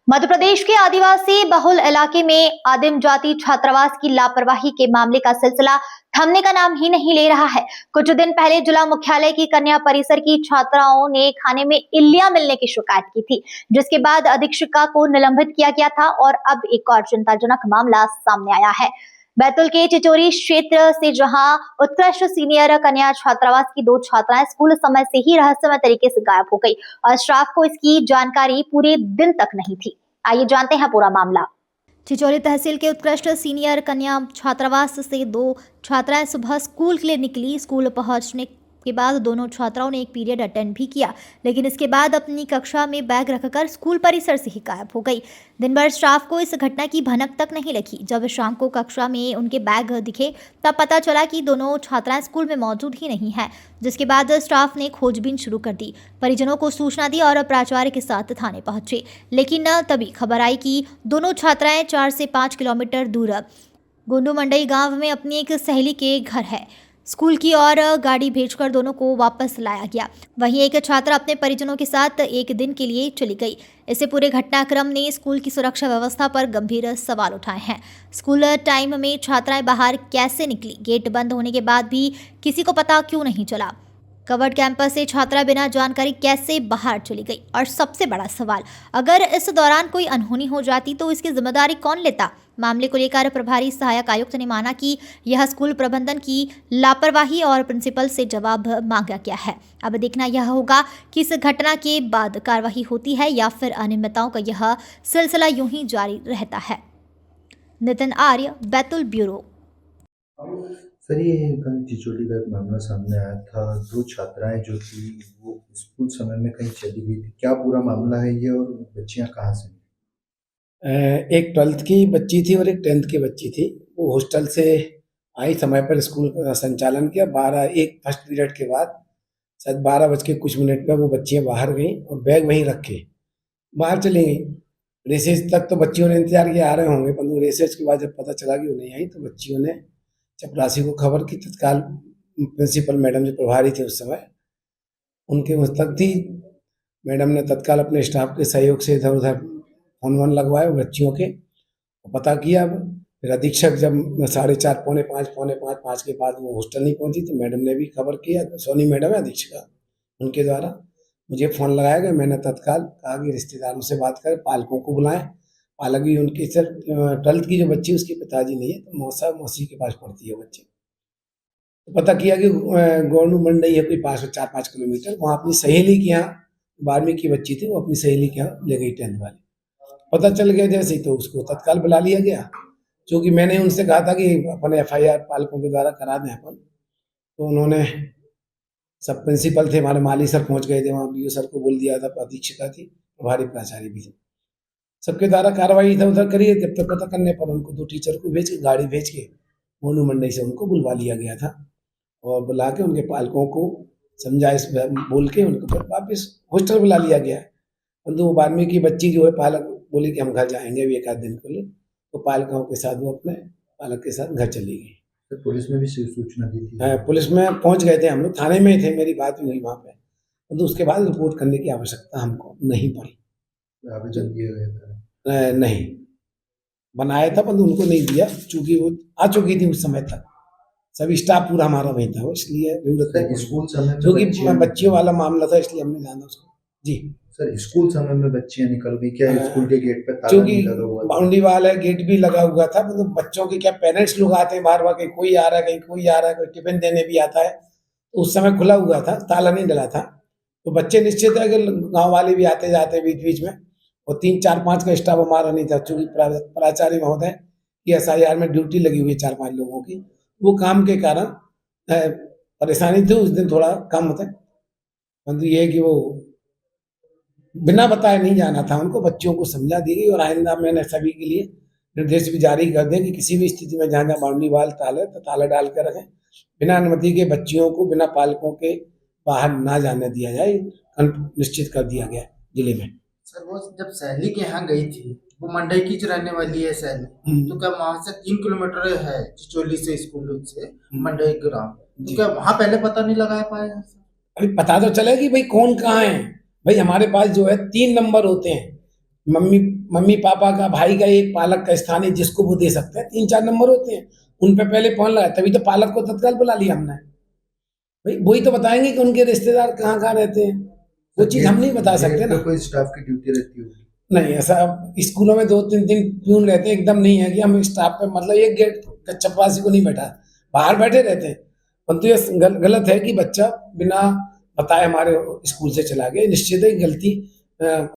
मध्य प्रदेश के आदिवासी बहुल इलाके में आदिम जाति छात्रावास की लापरवाही के मामले का सिलसिला थमने का नाम ही नहीं ले रहा है। कुछ दिन पहले जिला मुख्यालय की कन्या परिसर की छात्राओं ने खाने में इल्लियां मिलने की शिकायत की थी, जिसके बाद अधीक्षिका को निलंबित किया गया था और अब एक और चिंताजनक मामला सामने आया है। बैतूल के चिचोरी क्षेत्र से, जहां उत्कृष्ट सीनियर कन्या छात्रावास की दो छात्राएं स्कूल समय से ही रहस्यमय तरीके से गायब हो गई और स्टाफ को इसकी जानकारी पूरे दिन तक नहीं थी। आइए जानते हैं पूरा मामला। चिचोरी तहसील के उत्कृष्ट सीनियर कन्या छात्रावास से दो छात्राएं सुबह स्कूल के लिए निकली। स्कूल पहुंचने के बाद दोनों छात्राओं ने एक पीरियड अटेंड भी किया, लेकिन इसके बाद अपनी कक्षा में बैग रखकर स्कूल परिसर से ही गायब हो गई। दिन भर स्टाफ को इस घटना की भनक तक नहीं लगी। जब शाम को कक्षा में उनके बैग दिखे तब पता चला कि दोनों छात्राएं स्कूल में मौजूद ही नहीं हैं, जिसके बाद स्टाफ ने खोजबीन शुरू कर दी। परिजनों को सूचना दी और प्राचार्य के साथ थाने पहुंचे, लेकिन तभी खबर आई कि दोनों छात्राएं 4 से 5 किलोमीटर दूर गोंडू मंडई गांव में अपनी एक सहेली के घर है। स्कूल की ओर गाड़ी भेजकर दोनों को वापस लाया गया। वहीं एक छात्रा अपने परिजनों के साथ एक दिन के लिए चली गई। इससे पूरे घटनाक्रम ने स्कूल की सुरक्षा व्यवस्था पर गंभीर सवाल उठाए हैं। स्कूल टाइम में छात्राएं बाहर कैसे निकली? गेट बंद होने के बाद भी किसी को पता क्यों नहीं चला? कवर्ड कैंपस से छात्रा बिना जानकारी कैसे बाहर चली गई? और सबसे बड़ा सवाल, अगर इस दौरान कोई अनहोनी हो जाती तो इसकी जिम्मेदारी कौन लेता? मामले को लेकर प्रभारी सहायक आयुक्त ने माना कि यह स्कूल प्रबंधन की लापरवाही और प्रिंसिपल से जवाब मांगा गया है। अब देखना यह होगा कि इस घटना के बाद कार्रवाई होती है या फिर अनियमितताओं का यह सिलसिला यूं ही जारी रहता है। नितिन आर्य, बैतूल ब्यूरो। सर, ये कल चिचोली का एक मामला सामने आया था। दो छात्राएं जो थी वो स्कूल समय में कहीं चली गई थी। क्या पूरा मामला है ये, और बच्चियां कहाँ से? एक 12th की बच्ची थी और एक 10th की बच्ची थी। वो हॉस्टल से आई, समय पर स्कूल का संचालन किया। 1 फर्स्ट पीरियड के बाद शायद 12 बज के कुछ मिनट पर वो बच्चियाँ बाहर गईं और बैग वहीं रखे बाहर चली गईं। रेसेस तक तो बच्चियों ने इंतजार किया, आ रहे होंगे, परंतु रेसेस के बाद जब पता चला कि वो नहीं आई तो बच्चियों ने चपरासी को खबर की। तत्काल प्रिंसिपल मैडम जो प्रभारी थे उस समय, उनके मुस्तक थी। मैडम ने तत्काल अपने स्टाफ के सहयोग से इधर उधर फोन वोन लगवाए बच्चियों के, पता किया। फिर अधीक्षक जब 4:30 पौने 5 के बाद वो हॉस्टल नहीं पहुंची तो मैडम ने भी खबर किया। सोनी मैडम है अधीक्षिका, उनके द्वारा मुझे फ़ोन लगाया गया। मैंने तत्काल कहा कि रिश्तेदारों से बात करें, पालकों को बुलाएं। पालक भी उनकी, सर 12th की जो बच्ची उसके पिताजी नहीं है तो मौसा मौसी के पास पढ़ती है बच्ची। तो पता किया कि गोंडू मंडई है कोई पास में 4-5 किलोमीटर, वहाँ अपनी सहेली के यहाँ, 12वीं की बच्ची थी, वो अपनी सहेली के यहाँ ले गई 10th वाली। पता चल गया जैसे ही तो उसको तत्काल बुला लिया गया। चूँकि मैंने उनसे कहा था कि अपन FIR पालकों के द्वारा करा दें अपन, तो उन्होंने, सब प्रिंसिपल थे हमारे, माली सर पहुंच गए थे वहाँ, BO सर को बोल दिया था, अधीक्षिका थी, प्रभारी प्राचार्य भी थे, सबके द्वारा कार्रवाई इधर उधर करी। जब तक पता करने पर उनको 2 टीचर को भेज के, गाड़ी भेज के गोंडू मंडई से उनको बुलवा लिया गया था और बुला के उनके पालकों को समझा, बोल के उनको फिर वापस हॉस्टल बुला लिया गया। परंतु वो 12वीं की बच्ची जो है, पालक बोली कि हम घर जाएंगे अभी 1 आध दिन के लिए, तो पालकों के साथ वो अपने पालक के साथ घर चली गई। तो पुलिस में भी सूचना दी थी? पुलिस में पहुंच गए थे हम लोग, थाने में ही थे, मेरी बात भी हुई वहाँ पे। तो उसके बाद रिपोर्ट करने की आवश्यकता हमको नहीं पड़ी। आवेदन दिया गया था? नहीं बनाया था, परंतु उनको नहीं दिया, चूंकि वो आ चुकी थी उस समय तक, सभी स्टाफ पूरा हमारा वहीं था, इसलिए स्कूल समय क्योंकि बच्चियों वाला मामला था इसलिए हमने जाना उसको। जी सर, स्कूल समय में बच्चियां निकल गई क्या? स्कूल के गेट पे ताला क्योंकि नहीं लगा हुआ था? बाउंड्री वाल है, गेट भी लगा हुआ था, तो बच्चों के क्या पेरेंट्स लोग आते हैं बार बार, कहीं कोई आ रहा है, कहीं कोई आ रहा है, कोई टिफिन देने भी आता है, तो उस समय खुला हुआ था, ताला नहीं डला था। तो बच्चे निश्चित है कि गाँव वाले भी आते जाते बीच बीच में, और 3-4-5 का स्टाफ हमारा नहीं था, चूंकि प्राचार्य महोदय की SIR में ड्यूटी लगी हुई है 4-5 लोगों की, वो काम के कारण परेशानी थी उस दिन, थोड़ा कम होता है। परंतु ये है कि वो बिना बताए नहीं जाना था उनको, बच्चियों को समझा दी गई। और आइंदा मैंने सभी के लिए निर्देश भी जारी कर दें कि किसी भी स्थिति में जहाँ जहाँ बाउंड्री वाल ताले तो ताला डाल कर रखें, बिना अनुमति के बच्चियों को बिना पालकों के बाहर ना जाने दिया जाए, निश्चित कर दिया गया जिले में। सर, वो जब सहेली के यहाँ गई थी, वो मंडई की रहने वाली है सहेली, तो क्या वहाँ से 3 किलोमीटर है चिचोली से, स्कूल से मंडई ग्राम, तो क्या वहाँ पहले पता नहीं लगा पाया? अभी पता तो चले कि भाई कौन कहाँ है। भाई हमारे पास जो है 3 नंबर होते हैं, मम्मी मम्मी पापा का, भाई का, एक पालक का स्थानीय जिसको वो दे सकते हैं, 3-4 नंबर होते हैं, उन पे पहले फोन लगाया, तभी तो पालक को तत्काल बुला लिया हमने। भाई वही तो बताएंगे कि उनके रिश्तेदार कहाँ कहाँ रहते हैं, वो चीज हम नहीं बता सकते गेट ना। पे कोई स्टाफ की ड्यूटी रहती होगी? नहीं, ऐसा स्कूलों में 2-3 दिन प्यून रहते हैं, एकदम नहीं है कि हम स्टाफ पे, मतलब एक गेट का चपरासी को नहीं बैठा, बाहर बैठे रहते हैं। परंतु ये गलत है कि बच्चा बिना बताए हमारे स्कूल से चला गया, निश्चित है गलती